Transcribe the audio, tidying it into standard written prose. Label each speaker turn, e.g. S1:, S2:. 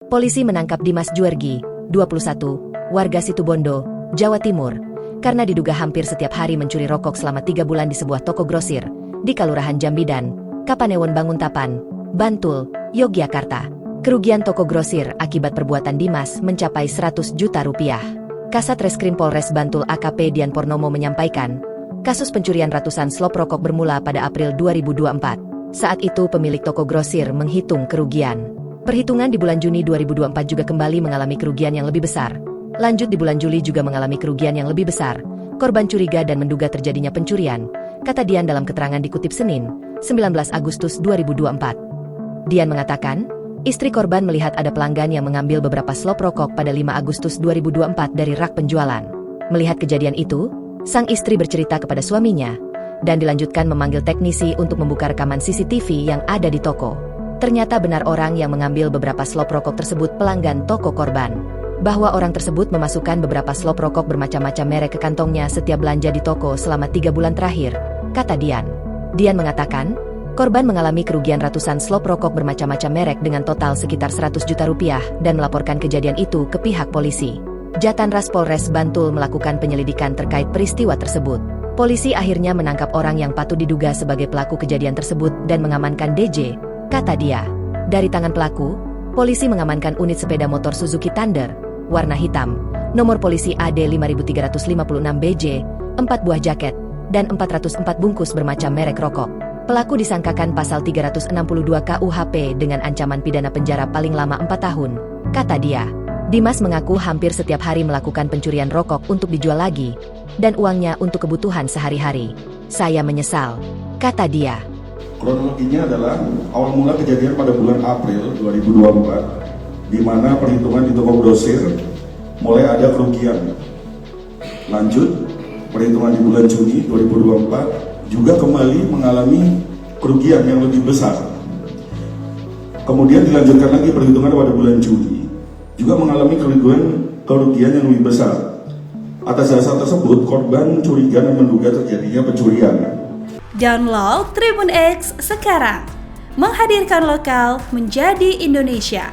S1: Polisi menangkap Dimas Juergi, 21, warga Situbondo, Jawa Timur, karena diduga hampir setiap hari mencuri rokok selama 3 bulan di sebuah toko grosir di Kelurahan Jambidan, Kapanewon Banguntapan, Bantul, Yogyakarta. Kerugian toko grosir akibat perbuatan Dimas mencapai 100 juta rupiah. Kasat Reskrim Polres Bantul AKP Dian Purnomo menyampaikan, kasus pencurian ratusan slop rokok bermula pada April 2024. Saat itu pemilik toko grosir menghitung kerugian. Perhitungan di bulan Juni 2024 juga kembali mengalami kerugian yang lebih besar. Lanjut di bulan Juli juga mengalami kerugian yang lebih besar. Korban curiga dan menduga terjadinya pencurian, kata Dian dalam keterangan dikutip Senin, 19 Agustus 2024. Dian mengatakan, istri korban melihat ada pelanggan yang mengambil beberapa slop rokok pada 5 Agustus 2024 dari rak penjualan. Melihat kejadian itu, sang istri bercerita kepada suaminya, dan dilanjutkan memanggil teknisi untuk membuka rekaman CCTV yang ada di toko. Ternyata benar orang yang mengambil beberapa slop rokok tersebut pelanggan toko korban. Bahwa orang tersebut memasukkan beberapa slop rokok bermacam-macam merek ke kantongnya setiap belanja di toko selama 3 bulan terakhir, kata Dian. Dian mengatakan, korban mengalami kerugian ratusan slop rokok bermacam-macam merek dengan total sekitar 100 juta rupiah dan melaporkan kejadian itu ke pihak polisi. Jatanras Polres Bantul melakukan penyelidikan terkait peristiwa tersebut. Polisi akhirnya menangkap orang yang patut diduga sebagai pelaku kejadian tersebut dan mengamankan DJ, kata dia. Dari tangan pelaku, polisi mengamankan unit sepeda motor Suzuki Thunder, warna hitam, nomor polisi AD 5356BJ, 4 buah jaket, dan 404 bungkus bermacam merek rokok. Pelaku disangkakan pasal 362 KUHP dengan ancaman pidana penjara paling lama 4 tahun, kata dia. Dimas mengaku hampir setiap hari melakukan pencurian rokok untuk dijual lagi, dan uangnya untuk kebutuhan sehari-hari. Saya menyesal, kata dia.
S2: Kronologinya adalah awal mula kejadian pada bulan April 2024, di mana perhitungan di toko grosir mulai ada kerugian. Lanjut, perhitungan di bulan Juni 2024 juga kembali mengalami kerugian yang lebih besar. Kemudian dilanjutkan lagi perhitungan pada bulan Juli, juga mengalami kerugian yang lebih besar. Atas dasar tersebut, korban curiga dan menduga terjadinya pencurian.
S3: Download Tribun X sekarang, menghadirkan lokal menjadi Indonesia.